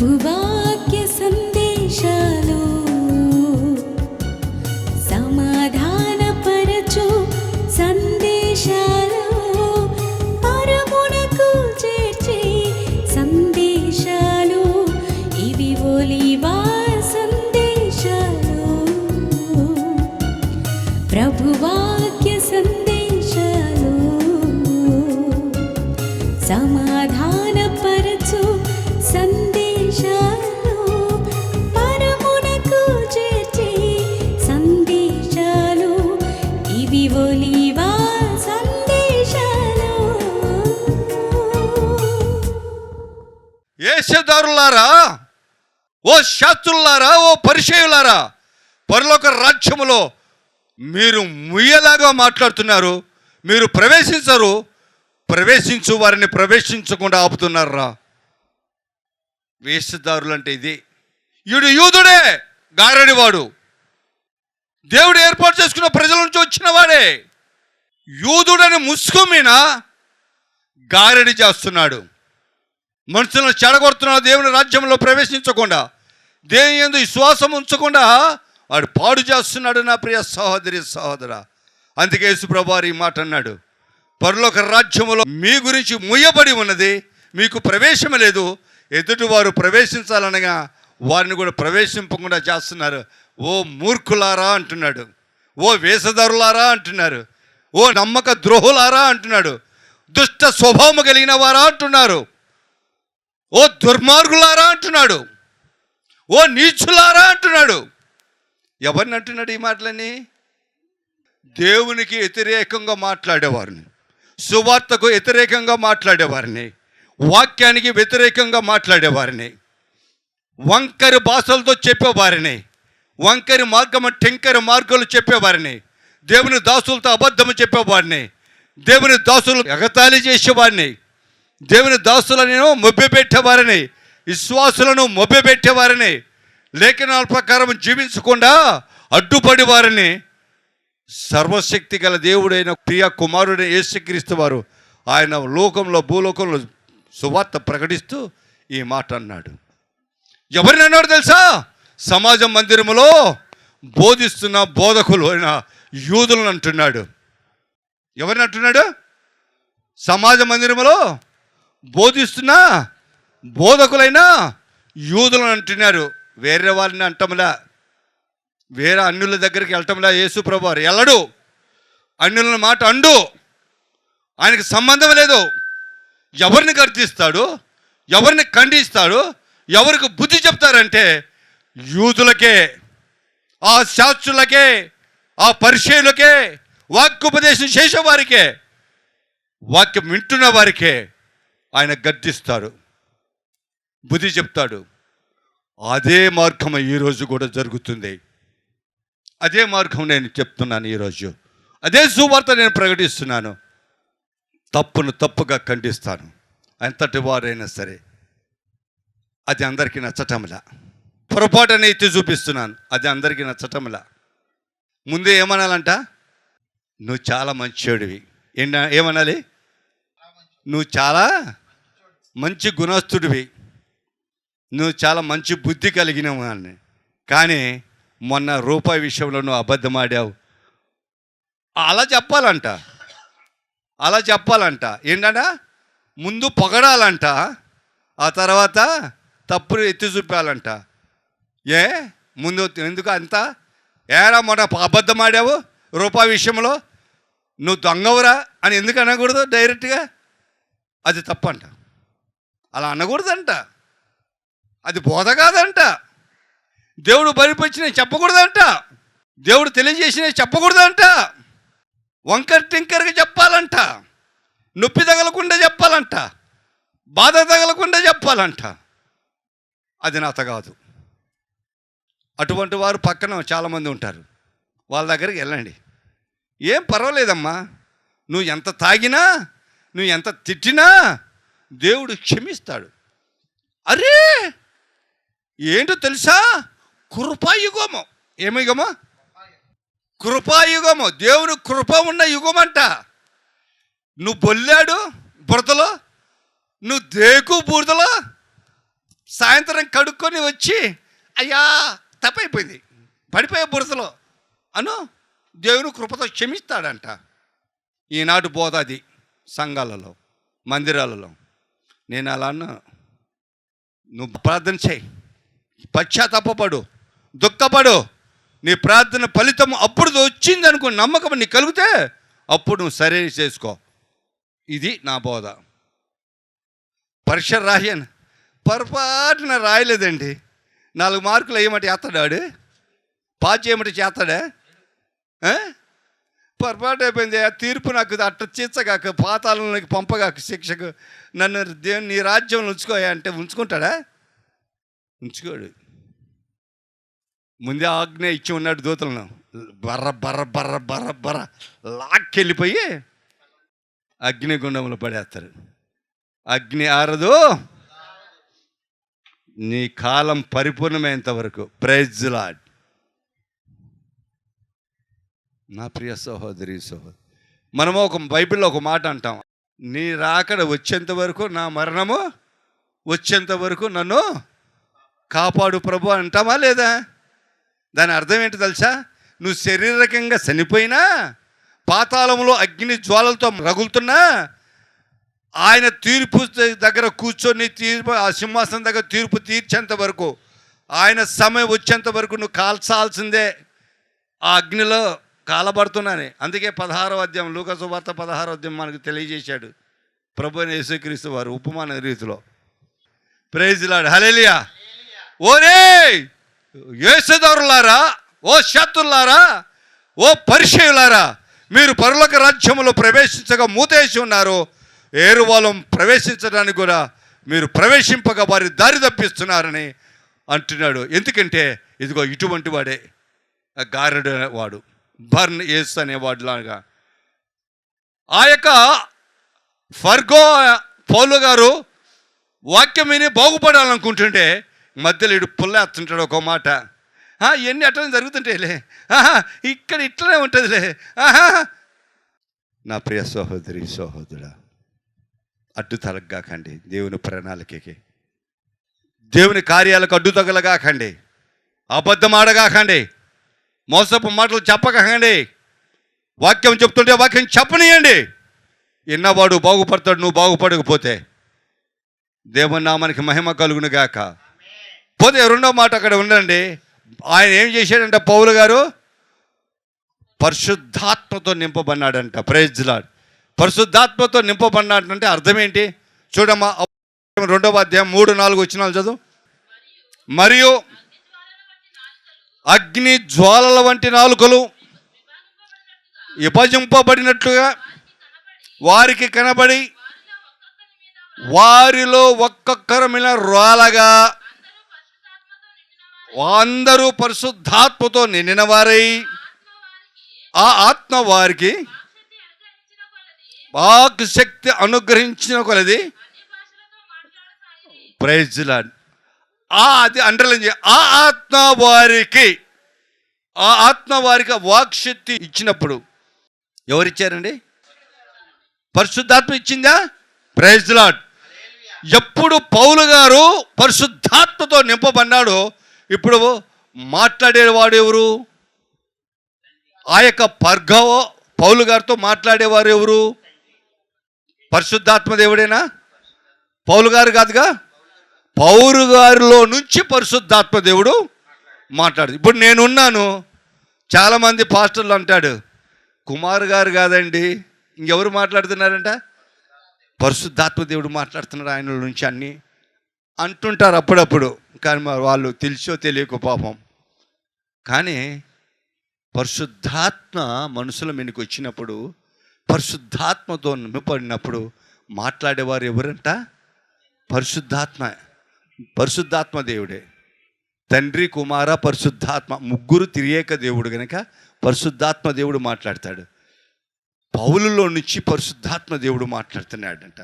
ప్రభువాక్య సందేశాలు సమాధానపరచు సందేశాలు పరమునకు చేర్చే సందేశాలు ఇవి ఒలీవా సందేశాలు. ప్రభువాక్య సందేశాలు సమాధానపరచు సందేశాలు పరమునకు చేర్చే సందేశాలు ఇవి ఒలీవా సందేశాలు. వేషధారులారా, ఓ శాస్త్రులారా, ఓ పరిచయులారా, పరలోక రాజ్యములో మీరు ముయ్యలాగా మాట్లాడుతున్నారు. మీరు ప్రవేశించరు, ప్రవేశించు వారిని ప్రవేశించకుండా ఆపుతున్నారా. వేషధారులు అంటే ఇది. ఈడు యూదుడే, గారడివాడు, దేవుడు ఏర్పాటు చేసుకున్న ప్రజల నుంచి వచ్చిన వాడే. యూదుడని ముసుగుమీన గారడి చేస్తున్నాడు, మనుషులను చెడగొడుతున్నాడు. దేవుని రాజ్యంలో ప్రవేశించకుండా, దేవుని యందు విశ్వాసం ఉంచకుండా వాడు పాడు చేస్తున్నాడు. నా ప్రియ సహోదరి సహోదరా, అందుకే యేసుప్రభువు ఈ మాట అన్నాడు, పరలోక రాజ్యములో మీ గురించి ముయ్యబడి ఉన్నది, మీకు ప్రవేశం లేదు. ఎదుటి వారు ప్రవేశించాలనగా వారిని కూడా ప్రవేశింపకుండా చేస్తున్నారు. ఓ మూర్ఖులారా అంటున్నాడు, ఓ వేషధారులారా అంటున్నారు, ఓ నమ్మక ద్రోహులారా అంటున్నాడు, దుష్ట స్వభావం కలిగిన వారా అంటున్నారు, ఓ దుర్మార్గులారా అంటున్నాడు, ఓ నీచులారా అంటున్నాడు. ఎవరిని అంటున్నాడు ఈ మాటలని? దేవునికి వ్యతిరేకంగా మాట్లాడేవారిని, సువార్తకు వ్యతిరేకంగా మాట్లాడేవారిని, వాక్యానికి వ్యతిరేకంగా మాట్లాడేవారిని, వంకరి భాషలతో చెప్పేవారిని, వంకరి మార్గము టెంకరి మార్గాలు చెప్పేవారిని, దేవుని దాసులతో అబద్ధము చెప్పేవారిని, దేవుని దాసులు ఎగతాళి చేసేవారిని, దేవుని దాసులను మొబ్బెపెట్టేవారిని, విశ్వాసులను మొబ్బెపెట్టేవారిని, లేఖనాల ప్రకారం జీవించకుండా అడ్డుపడి వారిని సర్వశక్తి గల దేవుడైన ప్రియ కుమారుడైన యేసుక్రీస్తు వారు ఆయన లోకంలో భూలోకంలో సువార్త ప్రకటిస్తూ ఈ మాట అన్నాడు. ఎవరిని అన్నాడు తెలుసా? సమాజ మందిరములో బోధిస్తున్న బోధకులు అయిన యూదులను అంటున్నాడు. ఎవరిని అంటున్నాడు? సమాజ మందిరములో బోధిస్తున్న బోధకులైన యూదులను అంటున్నారు. వేరే వారిని అంటంలా, వేరే అన్యుల దగ్గరికి వెళ్ళటంలా. యేసు ప్రభువు వారు వెళ్ళడు, అన్యుల మాట అండు, ఆయనకు సంబంధం లేదు. ఎవరిని గర్దిస్తాడు, ఎవరిని ఖండిస్తాడు, ఎవరికి బుద్ధి చెప్తారంటే యూదులకే, ఆ శాస్త్రులకే, ఆ పరిచయులకే, వాక్యోపదేశం చేసేవారికే, వాక్యం వింటున్న వారికే ఆయన గద్దిస్తాడు, బుద్ధి చెప్తాడు. అదే మార్గం ఈరోజు కూడా జరుగుతుంది. అదే మార్గం నేను చెప్తున్నాను ఈరోజు. అదే సువార్త నేను ప్రకటిస్తున్నాను. తప్పును తప్పుగా ఖండిస్తాను, ఎంతటి వారైనా సరే. అది అందరికీ నచ్చటంలా. పొరపాటుని ఎత్తి చూపిస్తున్నాను, అది అందరికీ నచ్చటంలా. ముందే ఏమనాలంట? నువ్వు చాలా మంచివాడివి. ఏమనాలి? నువ్వు చాలా మంచి గుణస్తుడివి, నువ్వు చాలా మంచి బుద్ధి కలిగినవు అని. కానీ మొన్న రూపాయి విషయంలో నువ్వు అబద్ధం ఆడావు. అలా చెప్పాలంట, అలా చెప్పాలంట. ఏంటంట? ముందు పొగడాలంట, ఆ తర్వాత తప్పును ఎత్తి చూపాలంట. ముందు ఎందుకు అంత? ఏరా మొన్న అబద్ధం ఆడావు రూపాయి విషయంలో, నువ్వు దొంగవురా అని ఎందుకు అనకూడదు డైరెక్ట్గా? అది తప్పంట, అలా అనకూడదంట, అది బోధ కాదంట. దేవుడు బయలుపరిచినవి చెప్పకూడదంట, దేవుడు తెలియజేసినవి చెప్పకూడదంట. వంకర్ టింకర్గా చెప్పాలంట, నొప్పి తగలకుండా చెప్పాలంట, బాధ తగలకుండా చెప్పాలంట. అది నాత కాదు. అటువంటి వారు పక్కన చాలామంది ఉంటారు, వాళ్ళ దగ్గరికి వెళ్ళండి. ఏం పర్వాలేదమ్మా, నువ్వు ఎంత తాగినా, నువ్వు ఎంత తిట్టినా దేవుడు క్షమిస్తాడు. అరే ఏంటో తెలుసా? కృపాయుగము. ఏమి యుగమో? కృపాయుగము. దేవుని కృప ఉన్న యుగం అంట. నువ్వు బొల్లాడు బురదలో, నువ్వు దేకు బురదలో సాయంత్రం కడుక్కొని వచ్చి అయ్యా తప్పైపోయింది, పడిపోయే బురదలో అను దేవుని కృపతో క్షమిస్తాడంట. ఈనాడు బోధ అది సంఘాలలో, మందిరాలలో. నేను అలా అన్నా, నువ్వు ప్రార్థన చేయి, పశ్చాత్తాపపడు, దుఃఖపడు, నీ ప్రార్థన ఫలితం అప్పుడు వచ్చింది అనుకో, నమ్మకం నీకు కలిగితే అప్పుడు నువ్వు సరే చేసుకో. ఇది నా బోధ. పరీక్ష రాయను, పొరపాటున రాయలేదండి, 4 మార్కులు వేయమంటే చేస్తాడాడు, పాస్ చేయమంటే చేస్తాడా? పొరపాటు అయిపోయింది, ఆ తీర్పు నాకు అట్ట చీచగాక, పాతాళంలోకి పంపగాక, శిక్షకు నన్ను దేవుని నీ రాజ్యంలో ఉంచుకోయా అంటే ఉంచుకుంటాడా? ఉంచుకోడు. ముందే ఆజ్ఞ ఇచ్చి ఉన్నాడు దూతలను, బర్ర బర్ర బర్ర బర్ర బర్ర లాక్కెళ్ళిపోయి అగ్నిగుండంలో పడేస్తారు. అగ్ని ఆరదు నీ కాలం పరిపూర్ణమైనంత వరకు. Praise the Lord. నా ప్రియ సహోదరి సహోదరు, మనము ఒక బైబిల్లో ఒక మాట అంటాం, నీ రాకడ వచ్చేంత వరకు, నా మరణము వచ్చేంత వరకు నన్ను కాపాడు ప్రభు అంటామా లేదా? దాని అర్థం ఏంటి తెలుసా? నువ్వు శారీరకంగా చనిపోయినా, పాతాళంలో అగ్ని జ్వాలలతో రగులుతున్నా, ఆయన తీర్పు దగ్గర కూర్చొని ఆ సింహాసనం దగ్గర తీర్పు తీర్చేంత వరకు, ఆయన సమయం వచ్చేంత వరకు నువ్వు కాల్చాల్సిందే. ఆ అగ్నిలో కాలబడుతున్నానే. అందుకే 16వ అధ్యాయం, లూకా సువార్త 16వ అధ్యాయం మనకు తెలియజేశాడు ప్రభు అయిన యేసుక్రీస్తు వారు ఉపమాన రీతిలో. ప్రైజ్ ది లార్డ్, హల్లెలూయా. ఓరే యేసుదారులారా, ఓ శత్రులారా, ఓ పరిచయులారా, మీరు పరలోక రాజ్యములో ప్రవేశించగా మూతేసి ఉన్నారు, ఏరువాలం ప్రవేశించడానికి కూడా మీరు ప్రవేశింపగా వారి దారి తప్పిస్తున్నారని అంటున్నాడు. ఎందుకంటే ఇదిగో ఇటువంటి వాడే గారెడు వాడు, బర్న్ యేసు అనేవాడు లాగా. ఆ యొక్క ఫర్గో పౌలు గారు వాక్యం విని బాగుపడాలనుకుంటుంటే మధ్యలో ఇడు పుల్లేస్తుంటాడు ఒక మాట. ఇవన్నీ అట్లనే జరుగుతుంటాయిలే, ఇక్కడ ఇట్లనే ఉంటుందిలే. నా ప్రియ సహోదరి సహోదరుడా, అడ్డు తలగాకండి దేవుని ప్రణాళికకి, దేవుని కార్యాలకు అడ్డు తగలగాకండి, అబద్ధం ఆడగాకండి, మోసపు మాటలు చెప్పకండి. వాక్యం చెప్తుంటే వాక్యం చెప్పనీయండి. విన్నవాడు బాగుపడతాడు, నువ్వు బాగుపడకపోతే. దేవుని నామానికి మహిమ కలుగును గాక. పోతే 2వ మాట అక్కడ ఉండండి. ఆయన ఏం చేశాడంట? పౌలు గారు పరిశుద్ధాత్మతో నింపబడినాడంట. Praise the lord. పరిశుద్ధాత్మతో నింపబడినాడంటే అర్థం ఏంటి చూడమ్మా. 2వ అధ్యాయం 3-4 వచనాలు చదువు. మరియు అగ్ని జ్వాలల వంటి నాలుకలు విభజింపబడినట్లుగా వారికి కనబడి, వారిలో ఒక్కొక్కరి మీద రాలగా, అందరూ పరిశుద్ధాత్మతో నిండిన వారై, ఆ ఆత్మ వారికి వాక్ శక్తి అనుగ్రహించిన కొలది. Praise the Lord. అది అండర్లైన్ చేయ. ఆ ఆత్మ వారికి వాక్ శక్తి ఇచ్చినప్పుడు ఎవరిచ్చారండి? పరిశుద్ధాత్మ ఇచ్చిందా? Praise the Lord. ఎప్పుడు పౌలు గారు పరిశుద్ధాత్మతో నింపబడినాడో ఇప్పుడు మాట్లాడేవాడు ఎవరు? ఆ యొక్క పౌలు గారితో మాట్లాడేవారు ఎవరు? పరిశుద్ధాత్మ దేవుడేనా? పౌలు గారు కాదుగా. పౌలు గారిలో నుంచి పరిశుద్ధాత్మ దేవుడు మాట్లాడు. ఇప్పుడు నేనున్నాను, చాలామంది పాస్టర్లు అంటాడు, కుమార్ గారు కాదండి, ఇంకెవరు మాట్లాడుతున్నారంట? పరిశుద్ధాత్మ దేవుడు మాట్లాడుతున్నాడు ఆయన నుంచి అన్నీ అంటుంటారు అప్పుడప్పుడు. కానీ వాళ్ళు తెలిసో తెలియకో పాపం. కానీ పరిశుద్ధాత్మ మనుషుల మీదకి వచ్చినప్పుడు, పరిశుద్ధాత్మతో నింపబడినప్పుడు మాట్లాడేవారు ఎవరంట? పరిశుద్ధాత్మ దేవుడే. తండ్రి, కుమార, పరిశుద్ధాత్మ ముగ్గురు త్రియేక దేవుడు కనుక పరిశుద్ధాత్మ దేవుడు మాట్లాడతాడు. పౌలులో నుంచి పరిశుద్ధాత్మ దేవుడు మాట్లాడుతున్నాడంట.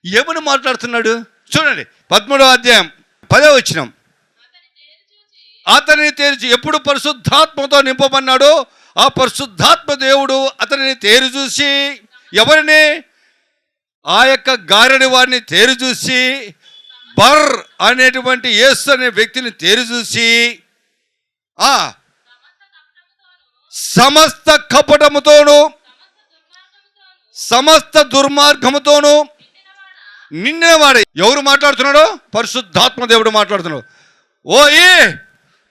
ఏమని మాట్లాడుతున్నాడు చూడండి. 13వ అధ్యాయం 10వ వచనం. అతనిని తేల్చి, ఎప్పుడు పరిశుద్ధాత్మతో నింపబడినాడో ఆ పరిశుద్ధాత్మ దేవుడు అతనిని తేరు చూసి, ఎవరిని? ఆ యొక్క గారడి వారిని తేరు చూసి బర్ అనేటువంటి యేసు అనే వ్యక్తిని తేరి చూసి సమస్త కపటముతోను సమస్త దుర్మార్గముతోను నిండినవాడే. ఎవరు మాట్లాడుతున్నాడో? పరిశుద్ధాత్మ దేవుడు మాట్లాడుతున్నాడు. ఓయే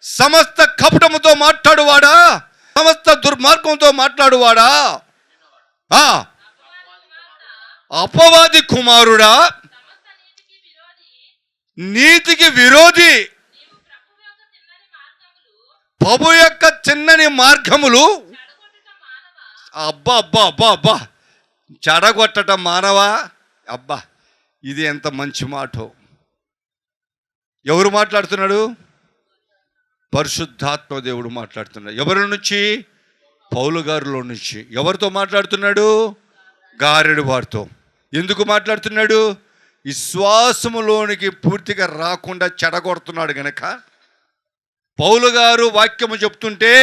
సమస్త కపటముతో మాట్లాడువాడా, సమస్త దుర్మార్గంతో మాట్లాడువాడా, అపవాది కుమారుడా, నీతికి విరోధి, ప్రభు యొక్క చిన్నని మార్గములు అబ్బా అబ్బా అబ్బా అబ్బా చెడగొట్టడం మానవా. అబ్బా ఇది ఎంత మంచి మాట. ఎవరు మాట్లాడుతున్నాడు? పరిశుద్ధాత్మ దేవుడు మాట్లాడుతున్నాడు. ఎవరి నుంచి? పౌలు గారిలో నుంచి. ఎవరితో మాట్లాడుతున్నాడు? గారెడు వారితో. ఎందుకు మాట్లాడుతున్నాడు? విశ్వాసములోనికి పూర్తిగా రాకుండా చెడగొడుతున్నాడు గనక. పౌలు గారు వాక్యము చెప్తుంటే,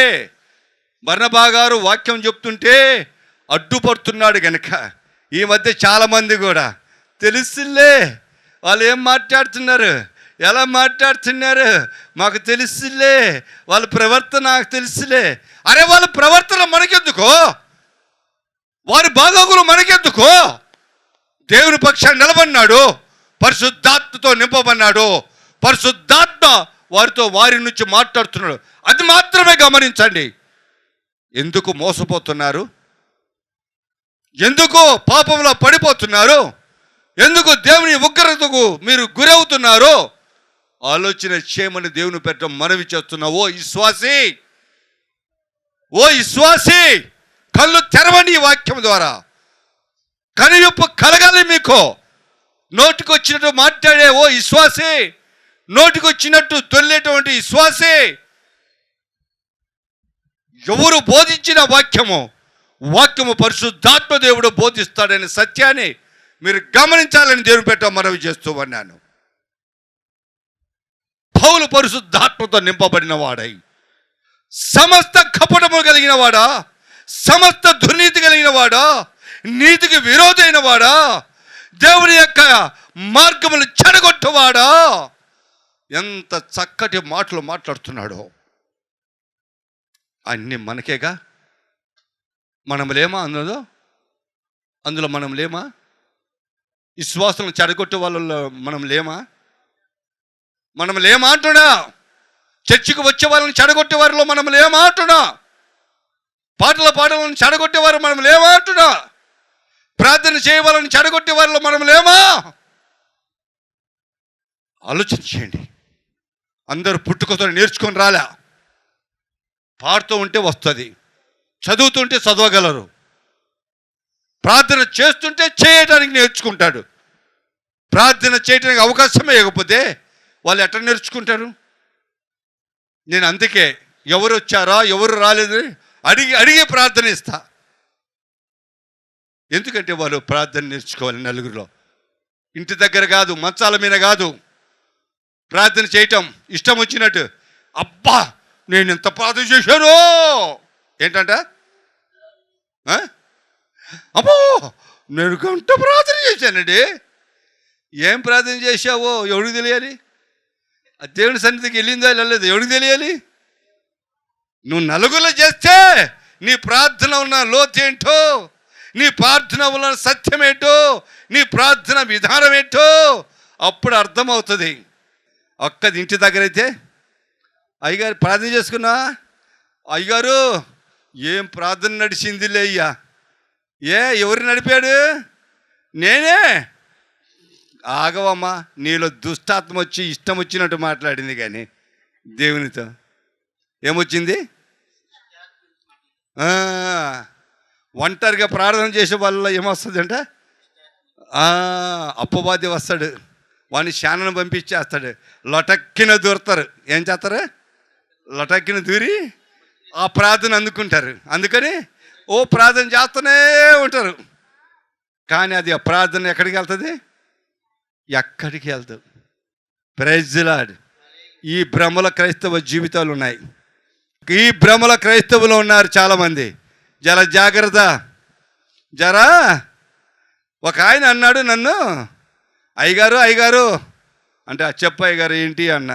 బర్నబా గారు వాక్యం చెప్తుంటే అడ్డుపడుతున్నాడు గనక ఈ మధ్య చాలామంది కూడా తెలుసులే, వాళ్ళు ఏం మాట్లాడుతున్నారు, ఎలా మాట్లాడుతున్నారు మాకు తెలుసులే, వాళ్ళ ప్రవర్తన నాకు తెలుసులే. అరే వాళ్ళ ప్రవర్తన మనకెందుకో, వారి బాగోగులు మనకెందుకో? దేవుని పక్షాన్ని నిలబడినాడు, పరిశుద్ధాత్మతో నింపబడినాడు, పరిశుద్ధాత్మ వారి నుంచి మాట్లాడుతున్నాడు. అది మాత్రమే గమనించండి. ఎందుకు మోసపోతున్నారు? ఎందుకు పాపంలో పడిపోతున్నారు? ఎందుకు దేవుని ఉగ్రతకు మీరు గురవుతున్నారు? ఆలోచన చేయమని దేవుని పెట్ట మనవి చేస్తున్నా. ఓ విశ్వాసి, ఓ విశ్వాసి, కళ్ళు తెరవండి. ఈ వాక్యం ద్వారా కనువిప్పు కలగాలి మీకు. నోటికొచ్చినట్టు మాట్లాడే ఓ విశ్వాసి, నోటికొచ్చినట్టు తొల్లేటువంటి విశ్వాసి, ఎవరు బోధించిన వాక్యము పరిశుద్ధాత్మ దేవుడు బోధిస్తాడనే సత్యాన్ని మీరు గమనించాలని దేవుని పెట్ట మనవి చేస్తూ ఉన్నాను. పౌలు పరిశుద్ధాత్మతో నింపబడిన వాడై, సమస్త కపటము కలిగిన వాడా, సమస్త దుర్నీతి కలిగిన వాడా, నీతికి విరోధైన వాడా, దేవుని యొక్క మార్గములు చెడగొట్టవాడా, ఎంత చక్కటి మాటలు మాట్లాడుతున్నాడో. అన్నీ మనకేగా. మనం లేమా అందులో మనం లేమా? విశ్వాసం చెడగొట్టే వాళ్ళలో మనం లేమా అంటున్నా? చర్చికి వచ్చే వాళ్ళని చెడగొట్టే వారిలో మనం లేమా అంటున్నా? పాటల పాటలను చెడగొట్టేవారు మనం లేమా అంటున్నా? ప్రార్థన చేయవాలని చెడగొట్టే వారిలో మనం లేమా? ఆలోచన చేయండి. అందరూ పుట్టుకతో నేర్చుకొని రాలే. పాడుతూ ఉంటే వస్తుంది, చదువుతుంటే చదవగలరు, ప్రార్థన చేస్తుంటే చేయడానికి నేర్చుకుంటాడు. ప్రార్థన చేయడానికి అవకాశమే ఇవ్వకపోతే వాళ్ళు ఎట్లా నేర్చుకుంటారు? నేను అందుకే ఎవరు వచ్చారా ఎవరు రాలేదు అడిగి ప్రార్థన ఇస్తా. ఎందుకంటే వాళ్ళు ప్రార్థన నేర్చుకోవాలి. నలుగురిలో ఇంటి దగ్గర కాదు, మంచాల మీద కాదు, ప్రార్థన చేయటం ఇష్టం వచ్చినట్టు. అబ్బా నేను ఎంత ప్రార్థన చేశాను ఏంటంట, అబ్బో నేను గంట ప్రార్థన చేశానండి. ఏం ప్రార్థన చేశావో ఎవడికి తెలియాలి? దేవుని సన్నిధికి వెళ్ళిందా వెళ్ళలేదు ఎవడికి తెలియాలి? నువ్వు నలుగురిలో చేస్తే నీ ప్రార్థన ఉన్న లోతు ఏంటో, నీ ప్రార్థన ఉన్న సత్యం ఏంటో, నీ ప్రార్థన విధానం ఏంటో అప్పుడు అర్థమవుతుంది. ఒక్కది ఇంటి దగ్గర అయితే, అయ్యగారు ప్రార్థన చేసుకున్నా, అయ్యగారు ఏం ప్రార్థన నడిచిందిలే అయ్యా. ఎవరు నడిపాడు? నేనే. ఆగవమ్మా, నీలో దుష్టాత్మ వచ్చి ఇష్టం వచ్చినట్టు మాట్లాడింది. కానీ దేవునితో ఏమొచ్చింది? ఒంటరిగా ప్రార్థన చేసే వాళ్ళ ఏమొస్తుంది అంటే అప్పవాది వస్తాడు, వాడిని శానను పంపించేస్తాడు. లొటక్కిన దూరతారు. ఏం చేస్తారు? లొటక్కిన దూరి ఆ ప్రార్థన అందుకుంటారు. అందుకని ఓ ప్రార్థన చేస్తూనే ఉంటారు. కానీ అది ఆ ప్రార్థన ఎక్కడికి వెళ్తుంది? ఎక్కడికి వెళ్తుంది? Praise the Lord. ఈ భ్రమల క్రైస్తవ జీవితాలు ఉన్నాయి. ఈ భ్రమల క్రైస్తవులు ఉన్నారు చాలామంది. జర జాగ్రత్త. ఒక ఆయన అన్నాడు నన్ను, అయ్యగారు అంటే ఆ చెప్పయ్య గారు ఏంటి అన్న,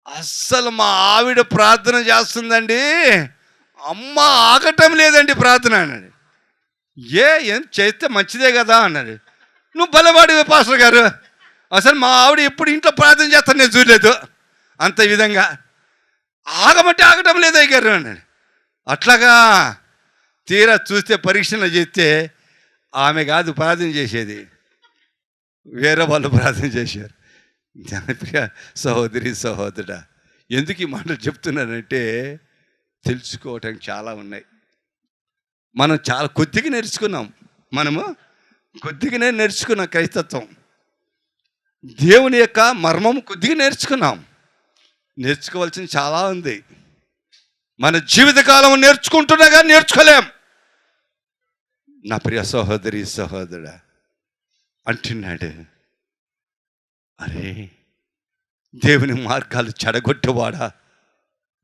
అస్సలు మా ఆవిడ ప్రార్థన చేస్తుందండి, అమ్మ ఆగటం లేదండి ప్రార్థన అన్నాడు. ఏం చేస్తే మంచిదే కదా అన్నాడు. నువ్వు బలవాడివే పాస్టర్ గారు, అసలు మా ఆవిడ ఎప్పుడు ఇంట్లో ప్రార్థన చేస్తాను నేను చూడలేదు, అంత విధంగా ఆగమంటే ఆగటం లేదు అయ్యారు అన్నాడు. అట్లాగా తీరా చూస్తే పరీక్షలు చేస్తే ఆమె కాదు ప్రార్థన చేసేది, వేరే వాళ్ళు ప్రార్థన చేశారు. ప్రియ సహోదరి సహోదరుడా, ఎందుకు ఈ మాటలు చెప్తున్నానంటే తెలుసుకోవటానికి చాలా ఉన్నాయి. మనం చాలా కొద్దిగా నేర్చుకున్నాం, మనము కొద్దిగానే నేర్చుకున్నాం క్రైస్తత్వం, దేవుని యొక్క మర్మం కొద్దిగా నేర్చుకున్నాం. నేర్చుకోవాల్సింది చాలా ఉంది. మన జీవితకాలం నేర్చుకుంటున్నా కానీ నేర్చుకోలేం. నా ప్రియ సహోదరి సహోదరుడా అంటున్నాడు, అరే దేవుని మార్గాలు చెడగొట్టేవాడా,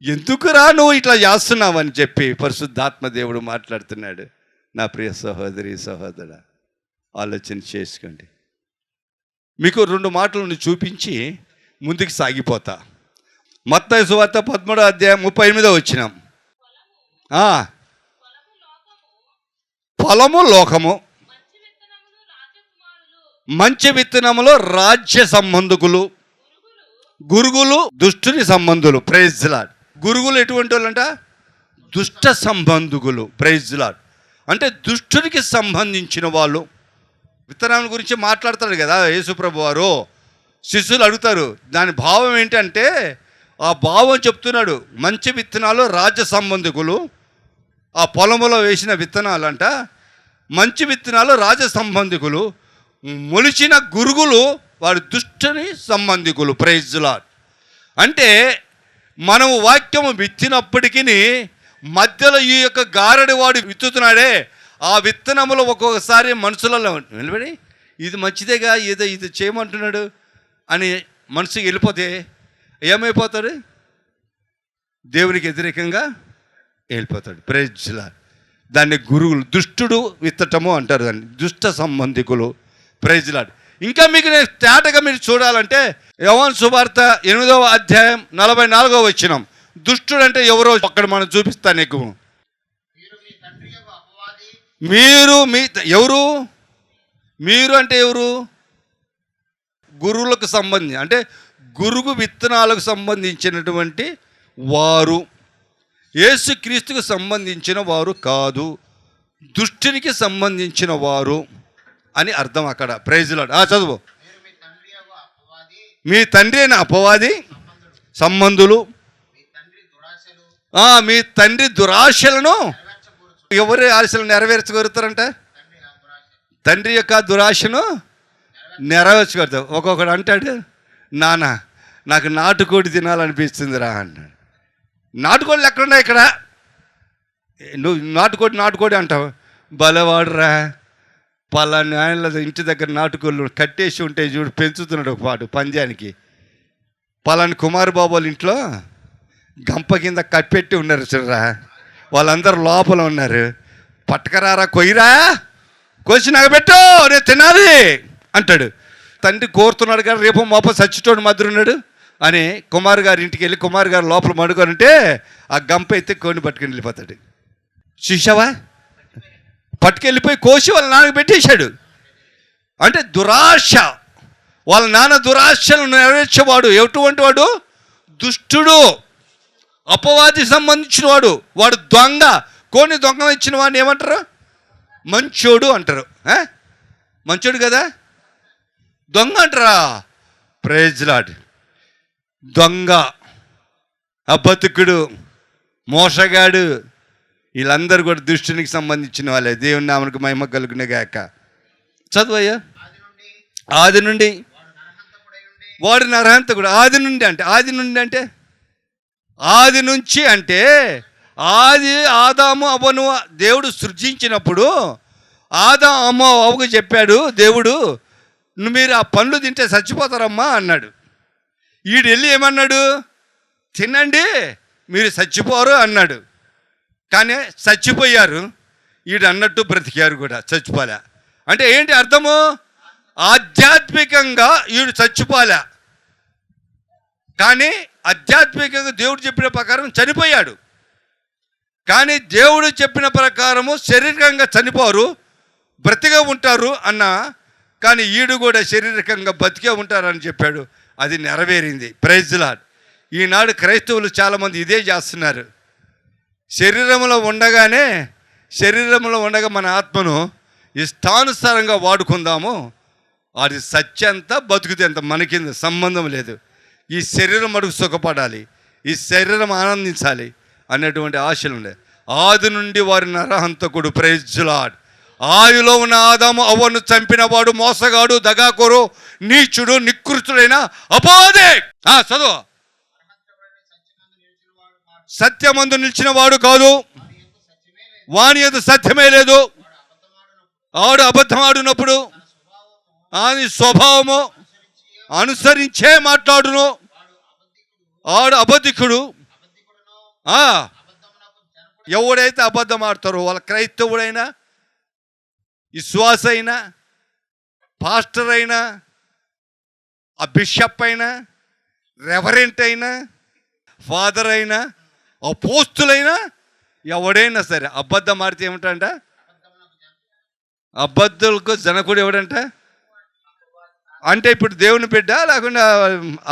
ఎందుకురా నువ్వు ఇట్లా చేస్తున్నావు అని చెప్పి పరిశుద్ధాత్మ దేవుడు మాట్లాడుతున్నాడు. నా ప్రియ సహోదరి సహోదరుడా ఆలోచన చేసుకోండి. మీకు 2 మాటలను చూపించి ముందుకు సాగిపోతా. మత్తయి సువార్త 13వ అధ్యాయం 38వ వచనం. పొలము లోకము, మంచి విత్తనములో రాజ్య సంబంధకులు, గురుగులు దుష్టుని సంబంధులు. Praise lord. గురుగులు ఎటువంటి వాళ్ళు అంట? దుష్ట సంబంధకులు. Praise lord. అంటే దుష్టునికి సంబంధించిన వాళ్ళు. విత్తనాల గురించి మాట్లాడతాడు కదా యేసుప్రభు వారు. శిష్యులు అడుగుతారు దాని భావం ఏంటంటే, ఆ భావం చెప్తున్నాడు. మంచి విత్తనాలు రాజ్య సంబంధికులు, ఆ పొలములో వేసిన విత్తనాలు అంట. మంచి విత్తనాలు రాజ్య సంబంధికులు, మొలిచిన గురుగులు వారి దుష్టుని సంబంధికులు. Praise lord. అంటే మనము వాక్యము విత్తినప్పటికీ మధ్యలో ఈ యొక్క గారడి వాడు విత్తుతున్నాడే, ఆ విత్తనములు ఒక్కొక్కసారి మనసులలో నిలబడి ఇది మంచిదేగా, ఏదో ఇది చేయమంటున్నాడు అని మనసుకి వెళ్ళిపోతే ఏమైపోతాడు? దేవునికి వ్యతిరేకంగా వెళ్ళిపోతాడు. Praise Lord. దాన్ని గురువులు దుష్టుడు విత్తటము అంటారు, దాన్ని దుష్ట సంబంధికులు. Praise lord. ఇంకా మీకు నేను తేటగా మీరు చూడాలంటే యోహాను సువార్త 8వ అధ్యాయం 44వ వచనం. దుష్టుడు అంటే ఎవరో అక్కడ మనం చూపిస్తాను ఎక్కువ. మీరు ఎవరు? మీరు అంటే ఎవరు? గురువులకు సంబంధించి, అంటే గురుగు విత్తనాలకు సంబంధించినటువంటి వారు. యేసుక్రీస్తుకు సంబంధించిన వారు కాదు, దుష్టునికి సంబంధించిన వారు అని అర్థం అక్కడ. Praise Lord. చదువు. మీ తండ్రి అయిన అపవాది సంబంధులు, మీ తండ్రి దురాశలను, ఎవరి ఆశలు నెరవేర్చగలుగుతారంట? తండ్రి యొక్క దురాశను నెరవేర్చగలుగుతారు. ఒక్కొక్కడు అంటాడు, నాన్న నాకు నాటుకోడి తినాలనిపిస్తుందిరా అన్నాడు. నాటుకోళ్ళు ఎక్కడున్నాయి ఇక్కడ? నువ్వు నాటుకోడి అంటావు, బలవాడురా. పలానా ఆయన ఇంటి దగ్గర నాటుకోళ్ళు కట్టేసి ఉంటే చూడు, పెంచుతున్నాడు ఒక పాటు పంజానికి. పలాని కుమార్ బాబు వాళ్ళ ఇంట్లో గంప కింద కప్పెట్టి ఉన్నారు చూడరా, వాళ్ళందరూ లోపల ఉన్నారు. పట్టకరారా, కొయ్యరా, కోసి నాకు పెట్టు నేను తినాలి అంటాడు. తండ్రి కోరుతున్నాడు కదా, రేపు మాప సచ్చిటోడు మధ్య ఉన్నాడు అని కుమార్ గారి ఇంటికి వెళ్ళి కుమార్ గారు లోపల మడుకొనంటే ఆ గంప అయితే కోడిని పట్టుకుని వెళ్ళిపోతాడు. చూసావా? పట్టుకెళ్ళిపోయి కోసి వాళ్ళ నాన్నకు పెట్టేశాడు. అంటే దురాశ, వాళ్ళ నాన్న దురాశలను నెరవేర్చేవాడు. ఎటువంటి వాడు? దుష్టుడు, అపవాది సంబంధించిన వాడు. వాడు దొంగ. కోని దొంగ ఇచ్చిన వాడిని ఏమంటారు? మంచోడు అంటారు. మంచోడు కదా, దొంగ అంటారా? Praise Lord. దొంగ, అబద్ధకుడు, మోసగాడు, వీళ్ళందరూ కూడా దుష్టునికి సంబంధించిన వాళ్ళే. దేవుని నామమునకు మహిమ కలుగును గాక. చదువయ్యా. ఆది నుండి వాడు నరహంతకుడు. ఆది నుండి అంటే ఆది నుంచి అంటే ఆది ఆదాము అవ్వను దేవుడు సృజించినప్పుడు ఆదాము అవ్వకు చెప్పాడు దేవుడు, మీరు ఆ పండ్లు తింటే చచ్చిపోతారమ్మా అన్నాడు. ఈడు వెళ్ళి ఏమన్నాడు? తినండి మీరు చచ్చిపోరు అన్నాడు. కానీ చచ్చిపోయారు. ఈడు అన్నట్టు బ్రతికారు కూడా, చచ్చిపోలే. అంటే ఏంటి అర్థము? ఆధ్యాత్మికంగా వీడు చచ్చిపోలే, కానీ ఆధ్యాత్మికంగా దేవుడు చెప్పిన ప్రకారం చనిపోయాడు. కానీ దేవుడు చెప్పిన ప్రకారము శారీరకంగా చనిపోరు, బ్రతిగా ఉంటారు అన్న, కానీ ఈడు కూడా శారీరకంగా బతికే ఉంటారని చెప్పాడు. అది నెరవేరింది. Praise lord. ఈనాడు క్రైస్తవులు చాలామంది ఇదే చేస్తున్నారు. శరీరంలో ఉండగా మన ఆత్మను ఇష్టానుసారంగా వాడుకుందాము, అది సత్యంత బతుకుతేంత మనకింద సంబంధం లేదు. ఈ శరీరం మటుకు సుఖపడాలి, ఈ శరీరం ఆనందించాలి అనేటువంటి ఆశలు ఉండే. ఆది నుండి వారి నరహంతకుడు, ప్రైజ్ లార్డ్, ఆదిలో ఉన్న ఆదాము అవ్వను చంపినవాడు, మోసగాడు, దగాకోరు, నీచుడు, నికృష్టుడైన అపవాది. చదువు. సత్యమందు నిలిచిన వాడు కాదు, వాని యందు సత్యమే లేదు. ఆడు అబద్ధం ఆడినప్పుడు ఆని స్వభావము అనుసరించే మాట్లాడును. ఆడు అబద్ధికుడు. ఎవడైతే అబద్ధం ఆడతారో వాళ్ళ క్రైస్తవుడైనా, విశ్వాస అయినా, పాస్టర్ అయినా, ఆ బిషప్ అయినా, రెవరెంట్ అయినా, ఫాదర్ అయినా, అపోస్తులైనా, ఎవడైనా సరే అబద్ధం ఆడితే ఏమిటంట? అబద్ధులకు జనకుడు ఎవడంట? అంటే ఇప్పుడు దేవుని బిడ్డ లేకుండా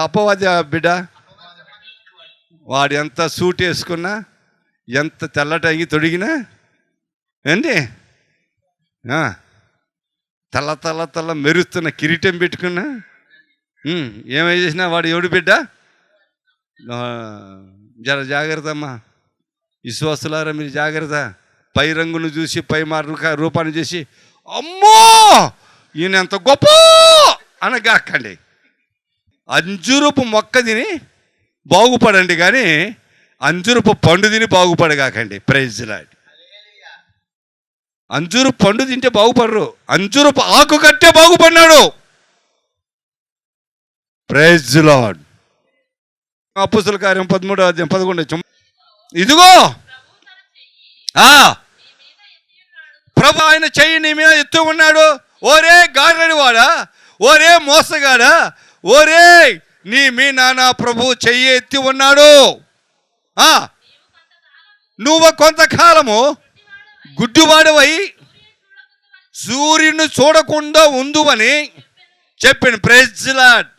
అపవాది బిడ్డ? వాడు ఎంత సూట్ వేసుకున్నా, ఎంత తెల్లటంగి తొడిగినా ఏంటి, తల్ల మెరుస్తున్న కిరీటం పెట్టుకున్నా, ఏమై చేసినా వాడు ఎవడు బిడ్డ? జర జాగ్రత్త అమ్మా విశ్వాసులారా, మీరు జాగ్రత్త. పై రంగును చూసి, పై రూపాన్ని చూసి అమ్మో ఈయన ఎంత గొప్ప అనగాకండి. అంజురపు మొక్క తిని బాగుపడండి, కానీ అంజురపు పండు తిని బాగుపడగాకండి. Praise lord. అంజూరు పండు తింటే బాగుపడరు, అంజూరపు ఆకు కట్టే బాగుపడినాడు. Praise lord. అపోస్తలుల కార్యం 13:11. ఇదిగో ప్రభు ఆయన చెయ్యి నీ మీద ఎత్తు ఉన్నాడు. ఓరే గారడి వాడా, ఓరే మోసగాడా, ఓరే నీ మీ నాన్న ప్రభు చెయ్యి ఎత్తి ఉన్నాడు. నువ్వు కొంతకాలము గుడ్డివాడవై సూర్యుని చూడకుండా ఉందువని చెప్పాను. Praise Lord.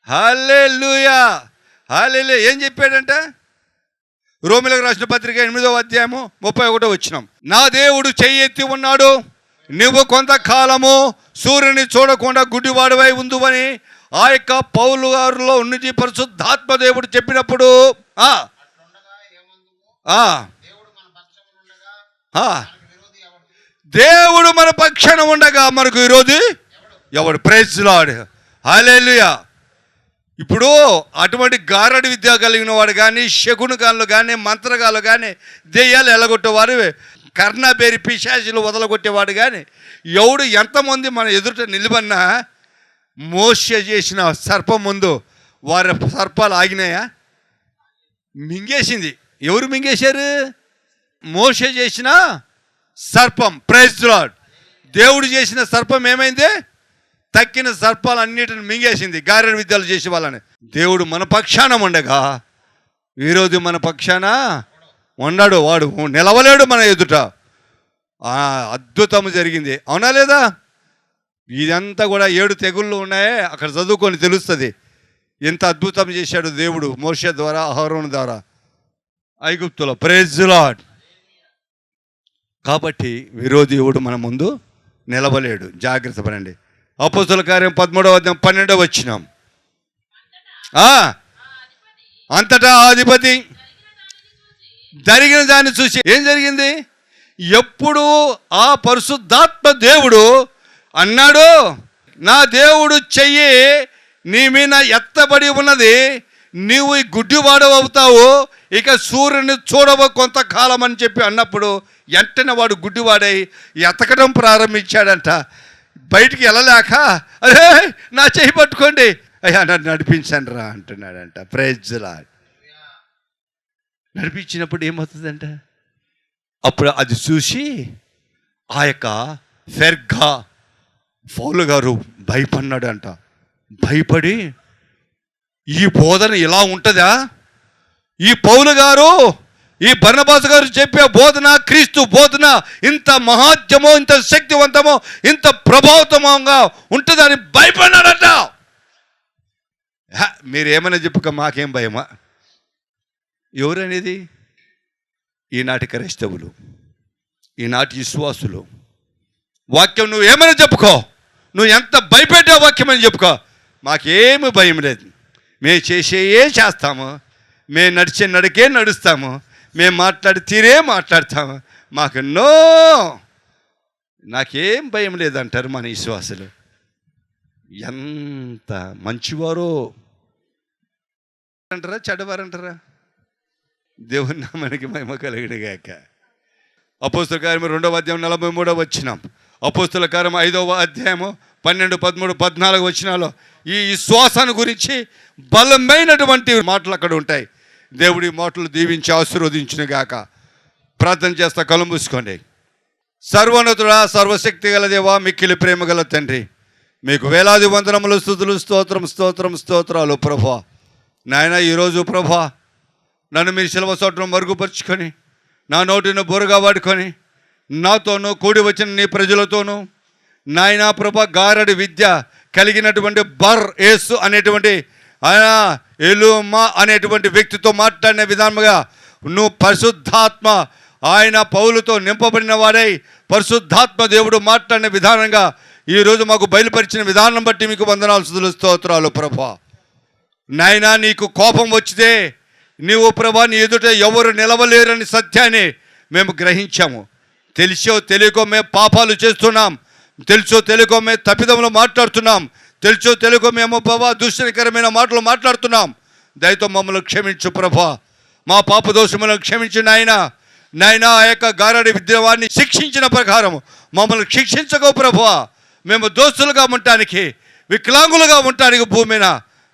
Hallelujah, hallelujah. ఏం చెప్పాడంట? రోమిలకు రాసిన పత్రిక 8:31 నా దేవుడు చెయ్యి ఎత్తి ఉన్నాడు, నువ్వు కొంతకాలము సూర్యుని చూడకుండా గుడ్డివాడవై ఉందువని ఆ యొక్క పౌలు గారిలో ఉన్నది పరిశుద్ధాత్మ దేవుడు చెప్పినప్పుడు, దేవుడు మన పక్షాన ఉండగా మనకు విరోధి ఎవడు? Praise Lord. హల్లెలూయా. ఇప్పుడు అటువంటి గారడి విద్య కలిగిన వాడు కానీ, శకునగాళ్ళు కానీ, మంత్రగాళ్ళు కానీ, దెయ్యాలు ఎలగొట్టేవారు, కర్ణబేరి పిశాచులు వదలగొట్టేవాడు కానీ, ఎవడు ఎంతమంది మన ఎదుట నిలబడినా మోసే చేసిన సర్పం ముందు వారి సర్పాలు ఆగినాయా? మింగేసింది. ఎవరు మింగేశారు? మోసే చేసిన సర్పం. Praise Lord. దేవుడు చేసిన సర్పం ఏమైంది? తక్కిన సర్పాలన్నిటిని మింగేసింది, గారెడు విద్యలు చేసే వాళ్ళని. దేవుడు మన పక్షాన ఉండగా ఈరోజు మన పక్షాన ఉన్నాడు, వాడు నిలవలేడు మన ఎదుట. అద్భుతం జరిగింది, అవునా లేదా? ఇదంతా కూడా 7 తెగుళ్ళు ఉన్నాయే, అక్కడ చదువుకొని తెలుస్తుంది ఎంత అద్భుతం చేశాడు దేవుడు మోషే ద్వారా, అహరోను ద్వారా ఐగుప్తులో. Praise Lord. కాబట్టి విరోధి ఎవడు మన ముందు నిలవలేడు. జాగ్రత్త పడండి. అపోస్తలుల కార్యం 13:12 అంతటా అధిపతి జరిగిన దాన్ని చూసి ఏం జరిగింది? ఎప్పుడు ఆ పరిశుద్ధాత్మ దేవుడు అన్నాడు, నా దేవుడు చెయ్యి నీ మీద ఎత్తబడి ఉన్నది, నీవు ఈ గుడ్డివాడవుతావు, ఇక సూర్యుని చూడవ కొంతకాలం అని చెప్పి అన్నప్పుడు వెంటనే వాడు గుడ్డివాడై ఎతకడం ప్రారంభించాడంట. బయటికి వెళ్ళలేక, అరే నా చెయ్యి పట్టుకోండి, అయ్యా నన్ను నడిపించండి రా అంటున్నాడంట. Praise lord. నడిపించినప్పుడు ఏమవుతుందంట? అప్పుడు అది చూసి ఆ యొక్క ఫెర్గా పౌలు గారు భయపడినాడంట. భయపడి ఈ బోధన ఇలా ఉంటుందా, ఈ పౌలు గారు ఈ బర్నబాసు గారు చెప్పే బోధన, క్రీస్తు బోధన ఇంత మహాత్యమో, ఇంత శక్తివంతమో, ఇంత ప్రభావితమంగా ఉంటుందని భయపడినాడట. మీరేమైనా చెప్పుక మాకేం భయమా? ఎవరనేది? ఈనాటి క్రైస్తవులు, ఈనాటి విశ్వాసులు. వాక్యం నువ్వు ఏమైనా చెప్పుకో, నువ్వు ఎంత భయపెట్టే వాక్యం అని చెప్పుకో, మాకేమి భయం లేదు. మేము చేసేయే చేస్తాము, మేము నడిచే నడికే నడుస్తాము, మేము మాట్లాడి తీరే మాట్లాడతాము, మాకు నాకేం భయం లేదంటారు మన విశ్వాసులు. ఎంత మంచివారో అంటారా, చెడ్డవారంటారా? దేవుని నామానికి మహిమ కలుగునుగాక. అపోస్తుల కార్యము 2వ అధ్యాయం 43వ వచనం, అపోస్తుల కార్యము 5వ అధ్యాయము 12, 13, 14 వచనాల్లో ఈ విశ్వాసాన్ని గురించి బలమైనటువంటి మాటలు అక్కడ ఉంటాయి. దేవుడి మాటలు దీవించి ఆశీర్వదించునుగాక. ప్రార్థన చేస్తా, కళ్ళు మూసుకోండి. సర్వోన్నతుడా, సర్వశక్తి గల దేవా, మిక్కిలి ప్రేమ గల తండ్రి, మీకు వేలాది వందనములు, స్తుతులు, స్తోత్రాలు ప్రభువా. నాయన, ఈరోజు ప్రభువా నన్ను మీరు శిలువ చోటను మరుగుపరుచుకొని, నా నోటిని బోరుగా వాడుకొని, నాతోనూ కూడి వచ్చిన నీ ప్రజలతోనూ నాయన ప్రభా గారడి విద్య కలిగినటువంటి యేసు అనేటువంటి ఆయన ఎలుమా అనేటువంటి వ్యక్తితో మాట్లాడిన విధానముగా నువ్వు పరిశుద్ధాత్మ ఆయన పౌలుతో నింపబడిన వాడై పరిశుద్ధాత్మ దేవుడు మాట్లాడిన విధానంగా ఈరోజు మాకు బయలుపరిచిన విధానం బట్టి మీకు వందనాలు, స్తుతులు, స్తోత్రాలు ప్రభా. నాయనా, నీకు కోపం వచ్చితే నీవు ప్రభా నీ ఎదుట ఎవరు నిలవలేరని సత్యాన్ని మేము గ్రహించాము. తెలిసో తెలియకో మేము పాపాలు చేస్తున్నాం, తెలుసో తెలియకో మేము తప్పిదములు మాట్లాడుతున్నాం, తెలుసో తెలియకో మేము ప్రభా దుష్టకరమైన మాటలు మాట్లాడుతున్నాం. దయతో మమ్మల్ని క్షమించు ప్రభా, మా పాప దోషములను క్షమించు నాయనా. ఆ యొక్క గారడి విద్యవాన్ని శిక్షించిన ప్రకారం మమ్మల్ని శిక్షించకో ప్రభా. మేము దోస్తులుగా ఉండటానికి, వికలాంగులుగా ఉండటానికి భూమి మీద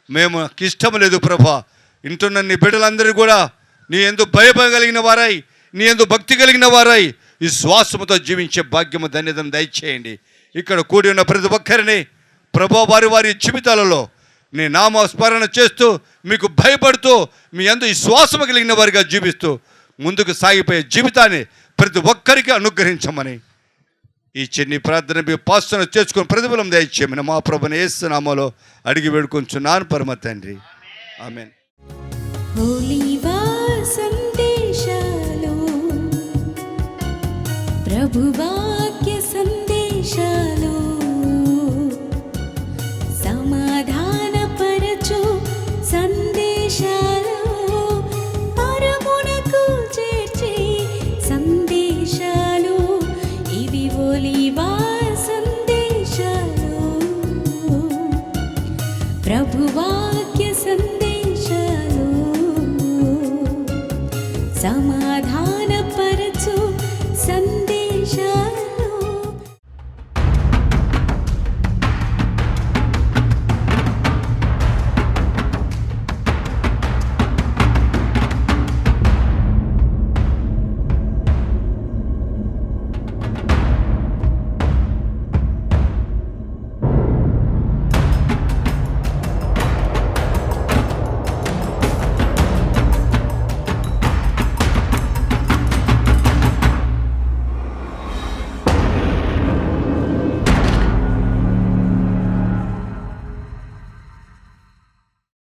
మేము ఇష్టం లేదు ప్రభా. ఇంటున్న నీ బిడ్డలందరూ కూడా నీ యందు భయపడగలిగిన వారై, నీ యందు భక్తి కలిగిన వారై విశ్వాసముతో జీవించే భాగ్యము, ధన్యతను దయచేయండి. ఇక్కడ కూడి ఉన్న ప్రతి ఒక్కరిని ప్రభా వారి జీవితాలలో నీ నామ స్మరణ చేస్తూ, మీకు భయపడుతూ, మీ యందు విశ్వాసము కలిగిన వారిగా జీవిస్తూ ముందుకు సాగిపోయే జీవితాన్ని ప్రతి ఒక్కరికి అనుగ్రహించమని ఈ చిన్ని ప్రార్థన మీ పాస్టర్ను చేసుకుని ప్రతిఫలం దయచేయమని మా ప్రభుని యేసు నామములో అడిగి వేడుకొంచున్నాను పరమ తండ్రి, ఆమేన్. ఒలీవా సందేశాలు ప్రభువాక్య